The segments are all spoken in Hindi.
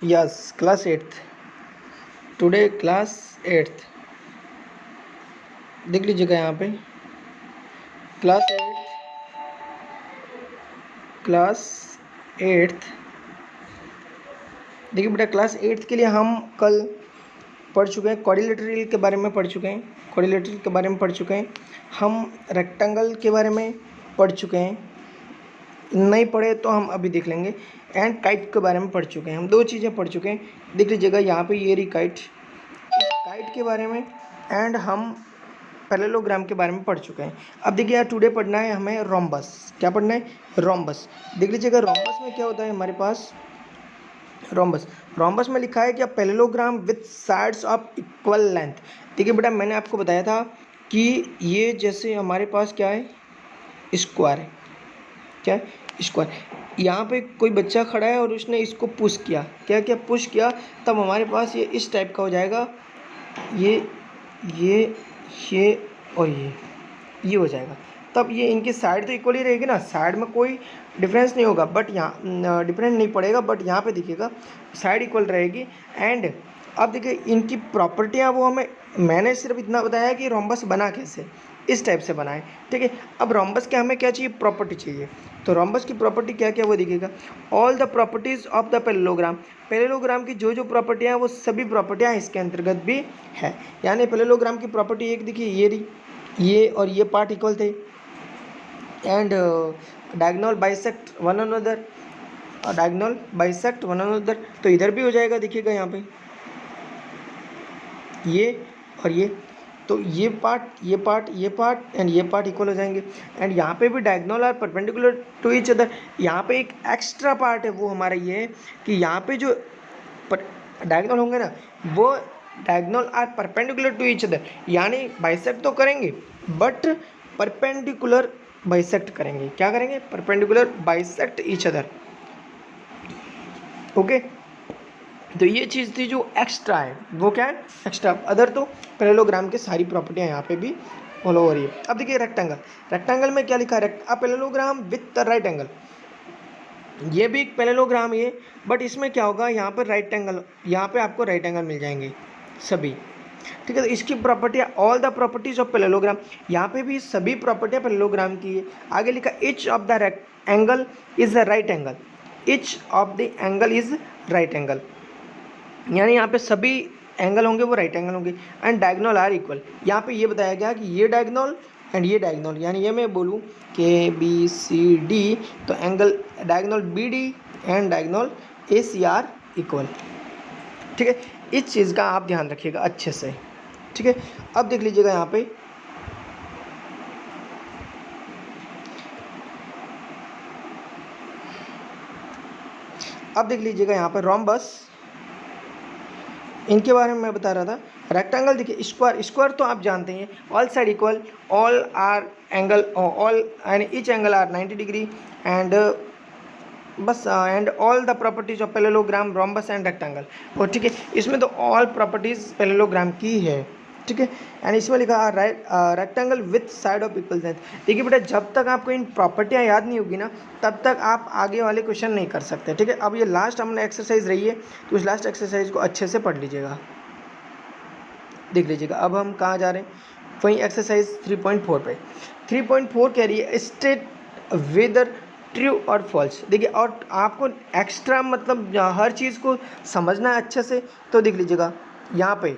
Yes, class eighth. Today class eighth. देख लीजिएगा यहाँ पे क्लास एट्थ। देखिए बेटा, क्लास एट्थ के लिए हम कल पढ़ चुके हैं, क्वाड्रिलेटरल के बारे में पढ़ चुके हैं। क्वाड्रिलेटरल के बारे में पढ़ चुके हैं। हम रेक्टेंगल के बारे में पढ़ चुके हैं। नहीं पढ़े तो हम अभी देख लेंगे। एंड काइट के बारे में पढ़ चुके हैं। हम दो चीज़ें पढ़ चुके हैं। देख लीजिएगा यहाँ पे ये रही काइट। काइट के बारे में एंड हम पैरेललोग्राम के बारे में पढ़ चुके हैं। अब देखिए यार, टुडे पढ़ना है हमें रोम्बस। क्या पढ़ना है? रोम्बस। देख लीजिएगा रोम्बस में क्या होता है हमारे पास। रोम्बस में लिखा है कि parallelogram with sides of equal length. देखिए बेटा, मैंने आपको बताया था कि ये जैसे हमारे पास क्या है, स्क्वायर है। क्या है? स्क्वायर। यहाँ पे कोई बच्चा खड़ा है और उसने इसको पुश किया। क्या क्या पुश किया? तब हमारे पास ये इस टाइप का हो जाएगा। ये और ये हो जाएगा। तब ये इनकी साइड तो इक्वल ही रहेगी ना, साइड में कोई डिफरेंस नहीं होगा, बट यहाँ डिफरेंस नहीं पड़ेगा, बट यहाँ पे दिखेगा साइड इक्वल रहेगी। एंड अब देखिए इनकी प्रॉपर्टियाँ वो हमें, मैंने सिर्फ इतना बताया कि रोम्बस बना कैसे, इस टाइप से बनाए। ठीक है। अब रोम्बस के हमें क्या चाहिए? प्रॉपर्टी चाहिए। तो रोम्बस की प्रॉपर्टी क्या क्या वो दिखेगा। All the properties of the parallelogram. Parallelogram की जो जो प्रॉपर्टियाँ हैं वो सभी प्रॉपर्टियाँ इसके अंतर्गत भी है। यानी पैरेललोग्राम की प्रॉपर्टी एक देखिए, ये रही, ये और ये पार्ट इक्वल थे। And diagonal bisect one another, diagonal bisect one another. तो इधर भी हो जाएगा, देखिएगा यहाँ पे ये और ये। तो ये पार्ट एंड ये पार्ट इक्वल हो जाएंगे। एंड यहाँ पे भी diagonal are perpendicular to each other. यहाँ पे एक एक्स्ट्रा पार्ट है, वो हमारा ये है कि यहाँ पे जो डायगोनल होंगे ना, वो diagonal are perpendicular to each other, यानी बाइसेक्ट तो करेंगे बट परपेंडिकुलर बाइसेक्ट करेंगे। क्या करेंगे? Perpendicular bisect each other. Okay. तो ये चीज़ थी जो एक्स्ट्रा है, वो क्या है? एक्स्ट्रा। अदर तो पैरेललोग्राम के सारी प्रॉपर्टियाँ यहाँ पे भी फॉलो हो रही है। अब देखिए रेक्टेंगल में क्या लिखा है? Parallelogram with right angle. ये भी एक पैरेललोग्राम ही है, बट इसमें क्या होगा, यहाँ पर राइट एंगल, यहाँ पे आपको राइट एंगल मिल जाएंगे सभी। ठीक है। तो इसकी प्रॉपर्टियाँ, all the properties of parallelogram, यहाँ पे भी सभी प्रॉपर्टियाँ पैरेललोग्राम की है। आगे लिखा each of the angle is the right angle. Each of the angle is right angle, यानी यहाँ पे सभी एंगल होंगे वो राइट एंगल होंगे। And diagonal are equal. यहाँ पे ये बताया गया कि ये डायगोनल एंड ये डायगोनल, यानी ये मैं बोलूँ कि BCD, तो angle diagonal BD and diagonal ACR equal. ठीक है। इस चीज़ का आप ध्यान रखिएगा अच्छे से। ठीक है। अब देख लीजिएगा यहाँ पे यहाँ पे रोम्बस, इनके बारे में मैं बता रहा था। रेक्टेंगल देखिए, स्क्वायर तो आप जानते हैं, all side equal, all are angle, all and each angle are 90 degree. And बस and all the properties of parallelogram, rhombus and rectangle. और ठीक है, इसमें तो ऑल प्रॉपर्टीज पैरेललोग्राम की है। ठीक है। एंड इसमें लिखा rectangle with side of equal length. देखिए बेटा, जब तक आपको इन प्रॉपर्टियाँ याद नहीं होगी ना, तब तक आप आगे वाले क्वेश्चन नहीं कर सकते। ठीक है। अब ये लास्ट हमने एक्सरसाइज रही है, तो इस लास्ट एक्सरसाइज को अच्छे से पढ़ लीजिएगा। देख लीजिएगा अब हम कहाँ जा रहे हैं, वहीं एक्सरसाइज 3.4 पे। 3.4 कह रही है स्टेट वेदर ट्रू और फॉल्स। देखिए, और आपको एक्स्ट्रा मतलब हर चीज़ को समझना है अच्छे से। तो देख लीजिएगा यहाँ पे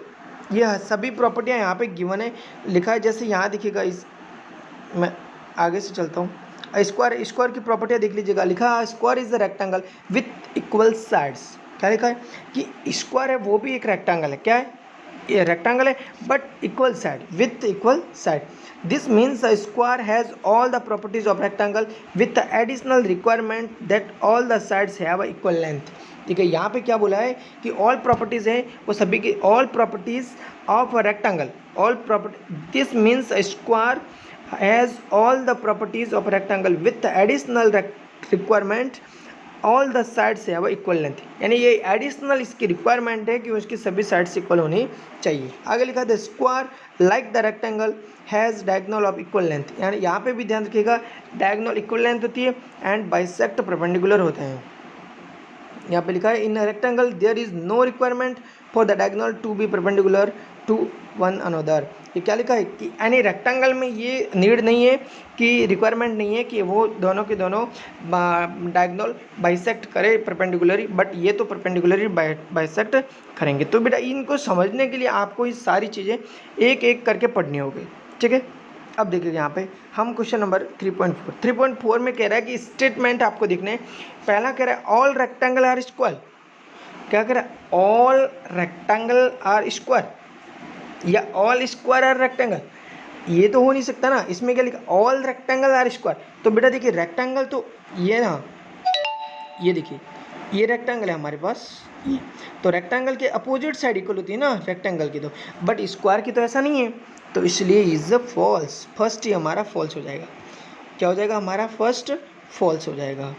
ये सभी प्रॉपर्टियाँ यहाँ पे गिवन है, लिखा है। जैसे यहाँ दिखेगा, इस मैं आगे से चलता हूँ। स्क्वायर की प्रॉपर्टियाँ देख लीजिएगा, लिखा है square is the rectangle with equal sides. क्या लिखा है कि स्क्वायर है वो भी एक रेक्टेंगल है। क्या है? ये रेक्टेंगल है but equal side, with equal side. This means a square has all the properties of rectangle with the additional requirement that all the sides have equal length. ठीक है। यहाँ पे क्या बोला है कि ऑल प्रॉपर्टीज है वो सभी की, all properties of a rectangle, all property, this means a square has all the properties of rectangle with the additional requirement all the sides have equal length. यानी ये एडिशनल इसकी रिक्वायरमेंट है कि उसकी सभी साइड्स इक्वल होनी चाहिए। आगे लिखा है square like the rectangle has diagonal of equal length. यानी यहाँ पे भी ध्यान रखिएगा, डायगोनल इक्वल लेंथ होती है एंड बाइसेक्ट परपेंडिकुलर होते हैं। यहाँ पे लिखा है in rectangle there is no requirement for the diagonal to be perpendicular to one another. ये क्या लिखा है कि यानी रेक्टेंगल में ये नीड नहीं है कि रिक्वायरमेंट नहीं है कि वो दोनों के दोनों डायगोनल बाइसेक्ट करे परपेंडिकुलरी, बट ये तो परपेंडिकुलरी बाइसेक्ट करेंगे। तो बेटा इनको समझने के लिए आपको ये सारी चीज़ें एक एक करके पढ़नी होगी, ठीक है। अब देखिए यहाँ पे हम क्वेश्चन नंबर 3.4 में कह रहा है कि स्टेटमेंट आपको दिखने, पहला कह रहा है ऑल रेक्टेंगल आर स्क्वायर। क्या कह रहा है? ऑल रेक्टेंगल आर स्क्वायर या ऑल स्क्वायर आर रेक्टेंगल, ये तो हो नहीं सकता ना। इसमें क्या लिखा? All rectangle are square. तो बेटा देखिए रेक्टेंगल तो ये ना, ये देखिए ये रेक्टेंगल है हमारे पास, ये तो रेक्टेंगल के अपोजिट साइड इक्वल होती है ना रेक्टेंगल की, तो बट स्क्वायर की तो ऐसा नहीं है, तो इसलिए इज फॉल्स। फर्स्ट ही हमारा फॉल्स हो जाएगा। क्या हो जाएगा हमारा? फर्स्ट फॉल्स हो जाएगा।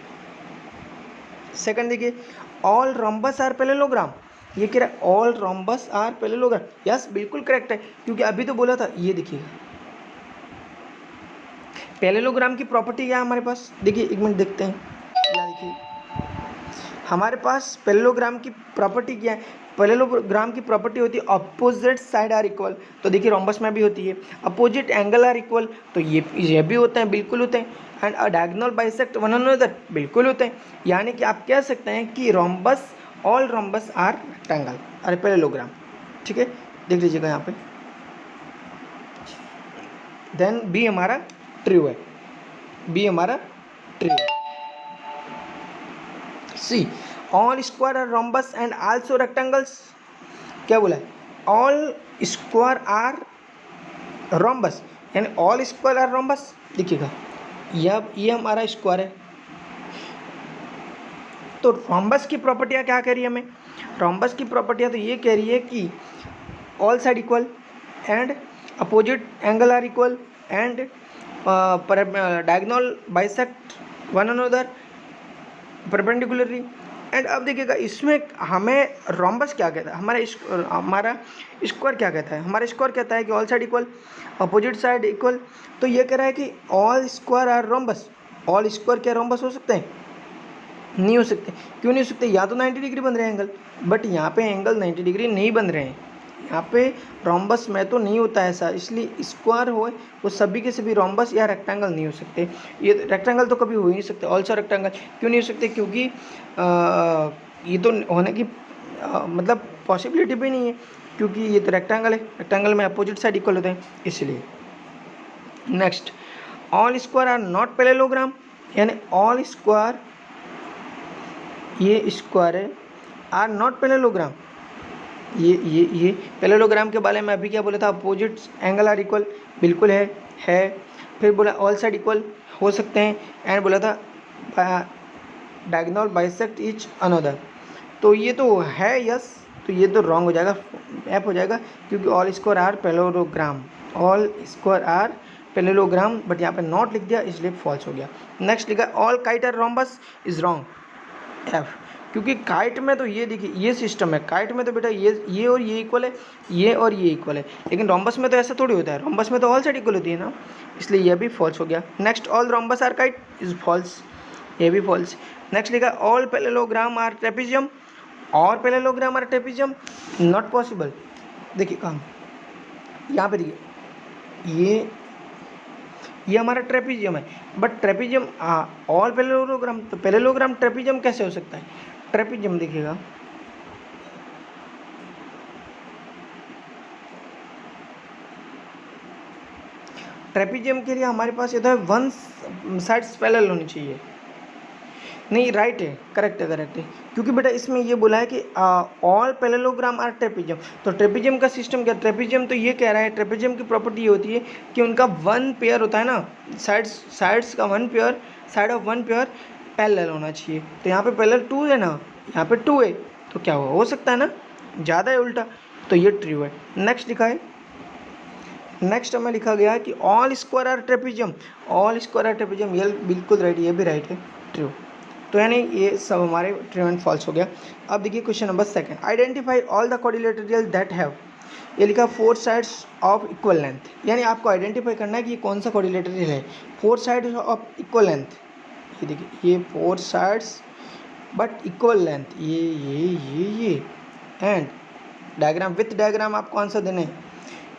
सेकंड देखिए ऑल रोम्बस आर पैरेललोग्राम, ये कह रहा है all rhombus are parallelogram. Yes बिल्कुल करेक्ट है, क्योंकि अभी तो बोला था। ये देखिएगा पैरेललोग्राम की प्रॉपर्टी क्या है हमारे पास, देखिए एक मिनट देखते हैं। क्या देखिए हमारे पास पैरेललोग्राम की प्रॉपर्टी क्या है? पैरेललोग्राम की प्रॉपर्टी होती है अपोजिट साइड आर इक्वल, तो देखिए रोम्बस में भी होती है। अपोजिट एंगल आर इक्वल, तो ये भी होते हैं, बिल्कुल होते हैं। And a diagonal bisect one another, बिल्कुल होते हैं। यानी कि आप कह सकते हैं कि rhombus, all rhombus are rectangle अरे पैरेललोग्राम, ठीक है। देख लीजिएगा यहाँ पे, देन बी हमारा ट्रू है, बी हमारा ट्रू है। See all square are rhombus and also rectangles, क्या बोला है? ऑल स्क्वायर आर रोम्बस यानी ऑल स्क्वायर आर रोम्बस। देखिएगा ये हमारा स्क्वायर है, तो रोम्बस की प्रॉपर्टियाँ क्या कह रही है हमें? रोम्बस की प्रॉपर्टियाँ तो ये कह रही है कि all side equal and opposite angle are equal and diagonal bisect one another perpendicularly. And अब देखिएगा इसमें हमें रोम्बस क्या कहता है, हमारा स्क्वायर क्या कहता है? हमारा स्क्वायर कहता है कि all side equal, opposite side equal. तो ये कह रहा है कि all square are rhombus. All square क्या रोम्बस हो सकते हैं? नहीं हो सकते। क्यों नहीं हो सकते? या तो 90 डिग्री बन रहे हैं एंगल, बट यहाँ पे एंगल 90 डिग्री नहीं बन रहे हैं। यहाँ पे रोम्बस में तो नहीं होता है ऐसा, इसलिए स्क्वायर हो वो सभी के सभी रोम्बस या रेक्टेंगल नहीं हो सकते। ये रेक्टेंगल तो कभी हो ही नहीं सकते। ऑल्सो रेक्टेंगल क्यों नहीं हो सकते? क्योंकि ये तो होने की मतलब पॉसिबिलिटी भी नहीं है, क्योंकि ये तो रेक्टेंगल है, रेक्टेंगल में अपोजिट साइड इक्वल होते हैं इसलिए। Next all square are not parallelogram, यानी ऑल स्क्वायर, ये स्क्वायर है, आर नॉट पैरेललोग्राम। ये पैरेललोग्राम के बारे में अभी क्या बोला था? अपोजिट एंगल आर इक्वल, बिल्कुल है। फिर बोला ऑल साइड इक्वल हो सकते हैं, एंड बोला था डायगोनल बाइसेक्ट ईच अनदर। तो ये तो है यस, तो ये तो रॉन्ग हो जाएगा, एफ हो जाएगा, क्योंकि all square are parallelogram, all square are parallelogram, but यहाँ पे नॉट लिख दिया इसलिए फॉल्स हो गया। नेक्स्ट लिखा all kite are rhombus is wrong, F, क्योंकि काइट में तो ये देखिए ये सिस्टम है। काइट में तो बेटा ये और ये इक्वल है, ये और ये इक्वल है, लेकिन रोम्बस में तो ऐसा थोड़ी होता है। रोम्बस में तो ऑल साइड इक्वल होती है ना, इसलिए ये भी फॉल्स हो गया। Next all rhombus are kite is false, ये भी फॉल्स। नेक्स्ट लिखा ऑल पैरेललोग्राम आर ट्रेपेजियम, और parallelogram are trapezium not possible. देखिए काम यहाँ पे देखिए ये हमारा ट्रेपेजियम है, बट ट्रेपेजियम ऑल पैरेललोग्राम, तो पैरेललोग्राम ट्रेपेजियम कैसे हो सकता है? ट्रेपेजियम देखिएगा ट्रेपेजियम के लिए हमारे पास ये तो है वन साइड्स पैरेलल होनी चाहिए। नहीं राइट है, करेक्ट है, क्योंकि बेटा इसमें ये बोला है कि ऑल पैरेललोग्राम आर ट्रेपेजियम। तो ट्रेपेजियम का सिस्टम क्या? ट्रेपेजियम तो ये कह रहा है, ट्रेपेजियम की प्रॉपर्टी ये होती है कि उनका वन पेयर होता है ना, साइड्स का one pair, side of one pair parallel होना चाहिए। तो यहाँ पे पैरेलल 2 है ना, यहाँ पे 2 है, तो क्या हो सकता है ना, ज़्यादा है उल्टा, तो ये ट्रू है। नेक्स्ट लिखा है, नेक्स्ट हमें लिखा गया है कि all square are trapezium, all square are trapezium, ये बिल्कुल राइट, ये भी राइट है, ट्रू। तो यानी ये सब हमारे ट्रू एंड फॉल्स हो गया। अब देखिए question number 2, identify all the quadrilateral that have, ये लिखा 4 साइड्स ऑफ इक्वल लेंथ, यानी आपको आइडेंटिफाई करना है कि ये कौन सा क्वाड्रिलेटरल है 4 साइड्स ऑफ इक्वल लेंथ। ये देखिए ये 4 साइड्स बट इक्वल लेंथ, ये एंड डायग्राम विथ डायग्राम आप कौन सा देने,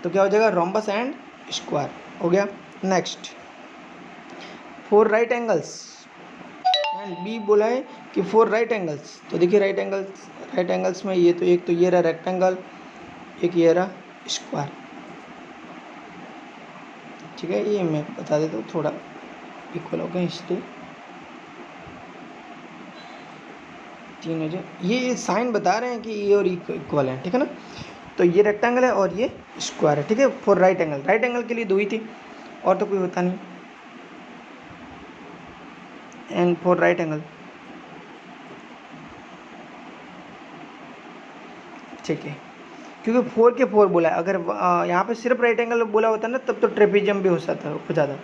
तो क्या हो जाएगा, रोम्बस एंड स्क्वायर हो गया। Next, 4 right angles and B बोला है कि 4 राइट एंगल्स। तो देखिए राइट एंगल्स में ये तो एक तो ये रहा रेक्टेंगल, एक ये रहा स्क्वायर, ठीक है। ये मैं बता देता हूँ, थोड़ा इक्वल हो गए इसलिए 3 हो जाए, ये साइन बता रहे हैं कि ये और इक्वल है, ठीक है ना। तो ये रेक्टेंगल है और ये स्क्वायर है, ठीक है। 4 राइट एंगल के लिए 2 ही थी और तो कोई होता नहीं। एंड 4 राइट एंगल, ठीक है, क्योंकि 4 के 4 बोला है। अगर यहाँ पे सिर्फ राइट एंगल बोला होता ना तब तो ट्रेपेजियम भी हो जाता,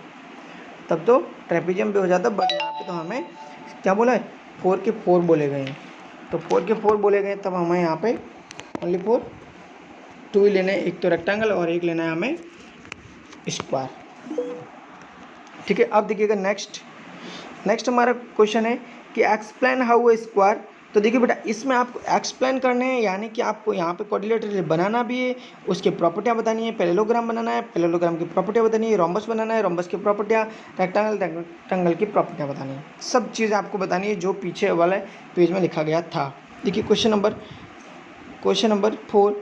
तब तो ट्रेपेजियम भी हो जाता। बट यहाँ पे तो हमें क्या बोला है, 4 के 4 बोले गए हैं। तो 4 के 4 बोले गए तब हमें यहाँ पे ओनली 4 2 ही लेना है, एक तो रेक्टेंगल और एक लेना है हमें स्क्वायर, ठीक है। अब देखिएगा नेक्स्ट हमारा क्वेश्चन है कि एक्सप्लेन हाउ ए स्क्वायर। तो देखिए बेटा, इसमें आपको एक्सप्लेन करने हैं, यानी कि आपको यहाँ पे क्वाड्रिलेटरल बनाना भी है, उसकी प्रॉपर्टियाँ बतानी है। पैरेललोग्राम बनाना है, पैरेललोग्राम की प्रॉपर्टियाँ बतानी है। रोम्बस बनाना है, रोम्बस की प्रॉपर्टियाँ। रेक्टेंगल की प्रॉपर्टियाँ बतानी है। सब चीज़ें आपको बतानी है जो पीछे वाले पेज में लिखा गया था। देखिए क्वेश्चन नंबर 4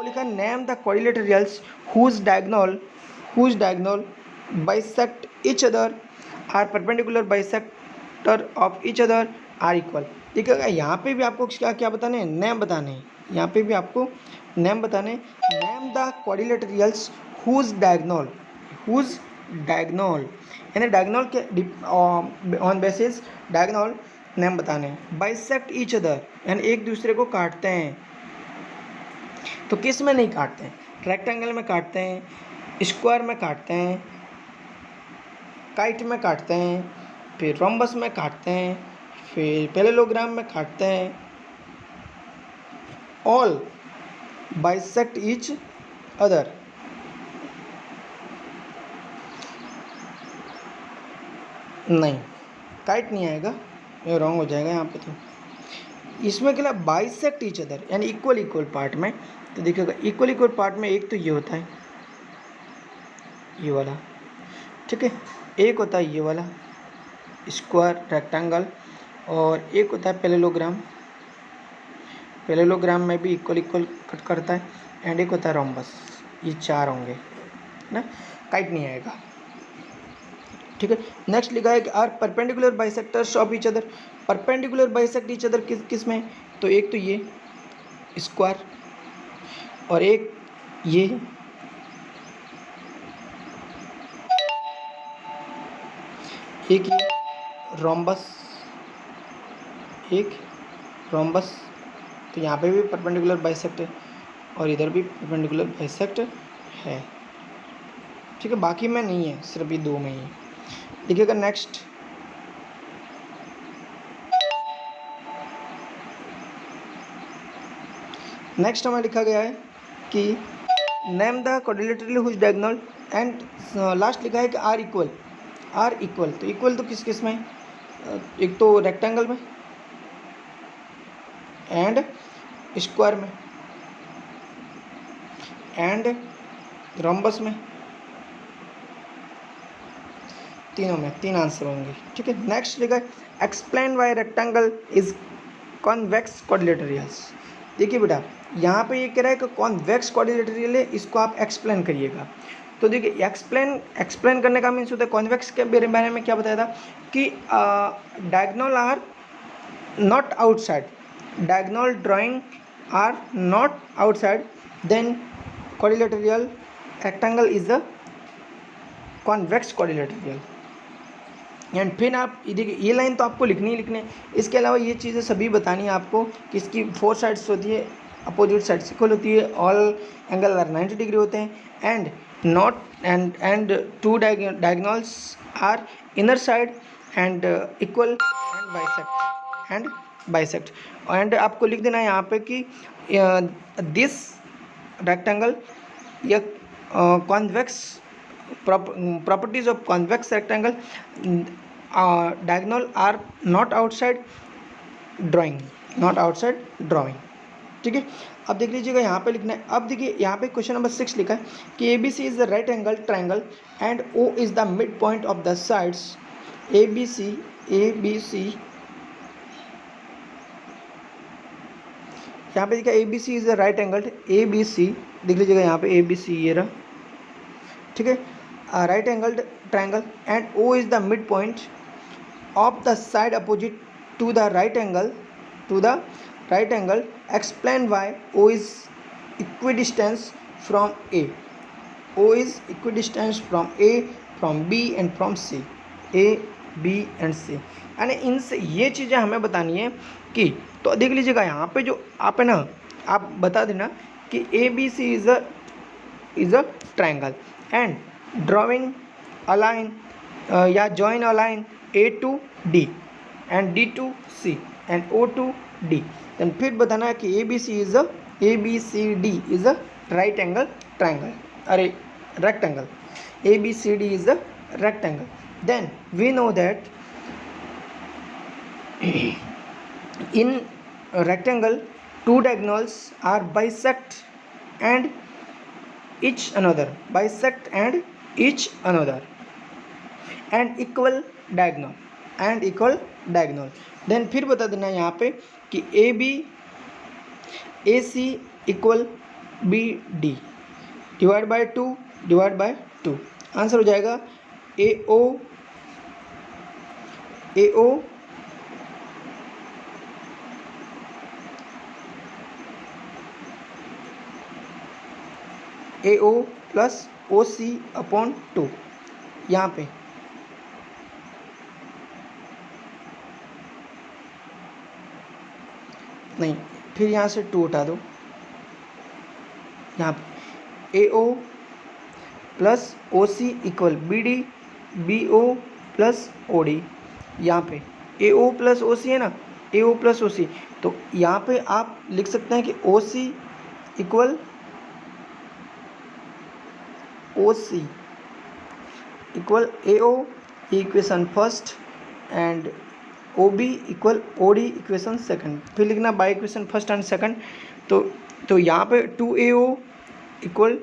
लिखा, name the quadrilaterals whose diagonal bisect each other are perpendicular bisector of each other are equal. देखिएगा यहाँ पे भी आपको क्या बताने हैं, नेम बताने हैं। यहाँ पे भी आपको नेम बताने, name the quadrilaterals whose diagonal यानी डायगोनल के ऑन बेसिस डायगोनल नेम बताने हैं। बाइसेक्ट ईच अदर यानी एक दूसरे को काटते हैं। तो किस में नहीं काटते हैं, रेक्टेंगल में काटते हैं, स्क्वायर में काटते हैं, काइट में काटते हैं, फिर रोम्बस में काटते हैं, फिर पैरेललोग्राम में काटते हैं। All bisect each other. नहीं, काइट नहीं आएगा, ये रॉन्ग हो जाएगा यहाँ पे। तो इसमें क्या बाइसेक्ट ईच अदर यानी इक्वल पार्ट में। तो देखिएगा इक्वल पार्ट में एक तो ये होता है, ये वाला, ठीक है। एक होता है ये वाला स्क्वायर रेक्टेंगल, और एक होता है पैरेललोग्राम में भी इक्वल कट करता है, एंड एक होता है रोम्बस। ये 4 होंगे ना, काइट नहीं आएगा, ठीक है। नेक्स्ट लिखा है कि are perpendicular bisectors of each other. Perpendicular bisect each other किस में, तो एक तो ये स्क्वायर और एक ये, एक ये रोम्बस, एक रोम्बस। तो यहाँ पे भी परपेंडिकुलर बाइसेक्ट है और इधर भी परपेंडिकुलर बाइसेक्ट है, ठीक है। बाकी में नहीं है, सिर्फ ये 2 में ही। देखिएगा नेक्स्ट हमें लिखा गया है कि name the quadrilateral whose diagonal, and last लिखा है कि आर इक्वल। तो इक्वल तो किस में, एक तो रेक्टेंगल में एंड स्क्वायर में एंड रोम्बस में, तीनों में 3 आंसर होंगे, ठीक है। नेक्स्ट लिखा है explain why rectangle is convex quadrilaterals. देखिए बेटा, यहाँ पे ये कह रहा है कि कॉन्वेक्स क्वाड्रिलेटरल है, इसको आप एक्सप्लेन करिएगा। तो देखिए एक्सप्लेन करने का मीन्स होता है, कॉन्वेक्स के बारे में क्या बताया था कि diagonal are not outside, diagonal drawing are not outside, then quadrilateral rectangle is the convex quadrilateral. And फिर आप देखिए, ये लाइन तो आपको लिखनी ही लिखनी है। इसके अलावा ये चीज़ें सभी बतानी है आपको कि इसकी 4 साइड्स होती है, अपोजिट साइड्स इक्वल होती है, ऑल एंगल आर 90 डिग्री होते हैं, and not and 2 diagonals are inner side and equal and bisect. And आपको लिख देना है यहाँ पे कि दिस रेक्टेंगल या convex properties of convex rectangle, diagonal are not outside, drawing, not outside drawing. ठीक है, अब देख लीजिएगा यहाँ पे लिखना है। अब देखिए यहाँ पे क्वेश्चन नंबर 6 लिखा है कि A B C is the right angle triangle and O is the mid point of the sides A B C. यहाँ पे देखिए A B C is the right angle, A B C देख लीजिएगा यहाँ पे ए बी सी ये रहा। ठीक है, right angled triangle and O is the mid point of the side opposite to the right angle, explain why O is equidistant from A. O is equidistant from A, from B and from C. A, B and C. यानी इनसे ये चीज़ें हमें बतानी है कि, तो देख लीजिएगा यहाँ पे जो आप है ना, आप बता देना कि A B C is a triangle and drawing a line या join a line A to D and D to C and O to D. Then फिर बताना है कि A B C D is a right angle triangle, अरे rectangle, A B C D is a rectangle. Then we know that in rectangle two diagonals are bisect and each another and equal diagonal then फिर बता देना यहाँ पे कि A B A C equal B D divide by two answer हो जाएगा ए ओ प्लस ओ सी अपॉन 2। यहाँ पे नहीं, फिर यहाँ से 2 उठा दो, यहाँ पे A O plus O C equal B D B O plus O D. यहाँ पे ए ओ प्लस ओ सी है ना, ए ओ प्लस ओ सी, तो यहाँ पे आप लिख सकते हैं कि O C equal A O equation first and O B equal O D equation second. फिर लिखना by equation first and second. तो यहाँ पे 2AO इक्वल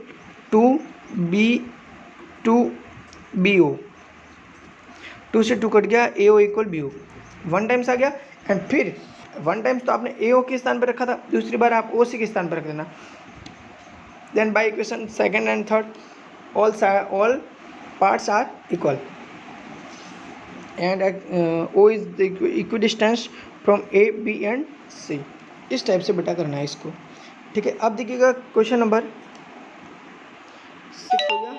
2BO, 2 से 2 कट गया, AO इक्वल BO, 1 टाइम्स आ गया। एंड फिर 1 टाइम्स तो आपने AO के स्थान पर रखा था, दूसरी बार आप OC के स्थान पर रख देना। Then by equation second and third all parts are equal and O is the equidistance from A, B and C। इस टाइप से बेटा करना है इसको। ठीक है, अब देखिएगा क्वेश्चन नंबर 6 हो गया।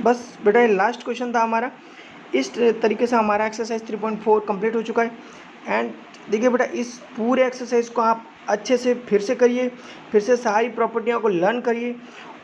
बस बेटा ये लास्ट क्वेश्चन था हमारा। इस तरीके से हमारा एक्सरसाइज 3.4 कंप्लीट हो चुका है। एंड देखिए बेटा इस पूरे एक्सरसाइज को आप अच्छे से फिर से करिए, फिर से सारी प्रॉपर्टियों को लर्न करिए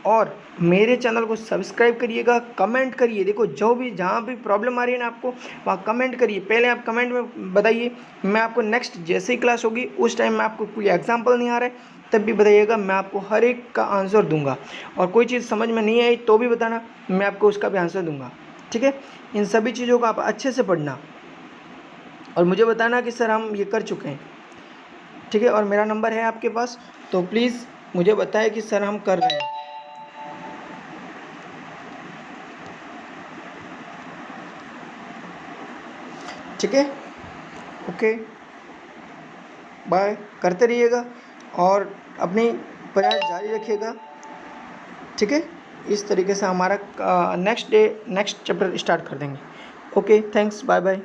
और मेरे चैनल को सब्सक्राइब करिएगा, कमेंट करिए। देखो जो भी जहाँ भी प्रॉब्लम आ रही है ना आपको, वहाँ कमेंट करिए। पहले आप कमेंट में बताइए, मैं आपको नेक्स्ट जैसे ही क्लास होगी उस टाइम में आपको कोई एग्जाम्पल नहीं आ रहा है तब भी बताइएगा, मैं आपको हर एक का आंसर दूंगा। और कोई चीज़ समझ में नहीं आई तो भी बताना, मैं आपको उसका भी आंसर दूंगा। ठीक है, इन सभी चीज़ों को आप अच्छे से पढ़ना और मुझे बताना कि सर हम ये कर चुके हैं। ठीक है, और मेरा नंबर है आपके पास, तो प्लीज़ मुझे बताएं कि सर हम कर रहे हैं। ठीक है, ओके, बाय। करते रहिएगा और अपनी प्रयास जारी रखिएगा। ठीक है, इस तरीके से हमारा नेक्स्ट चैप्टर स्टार्ट कर देंगे। Okay, thanks, bye bye.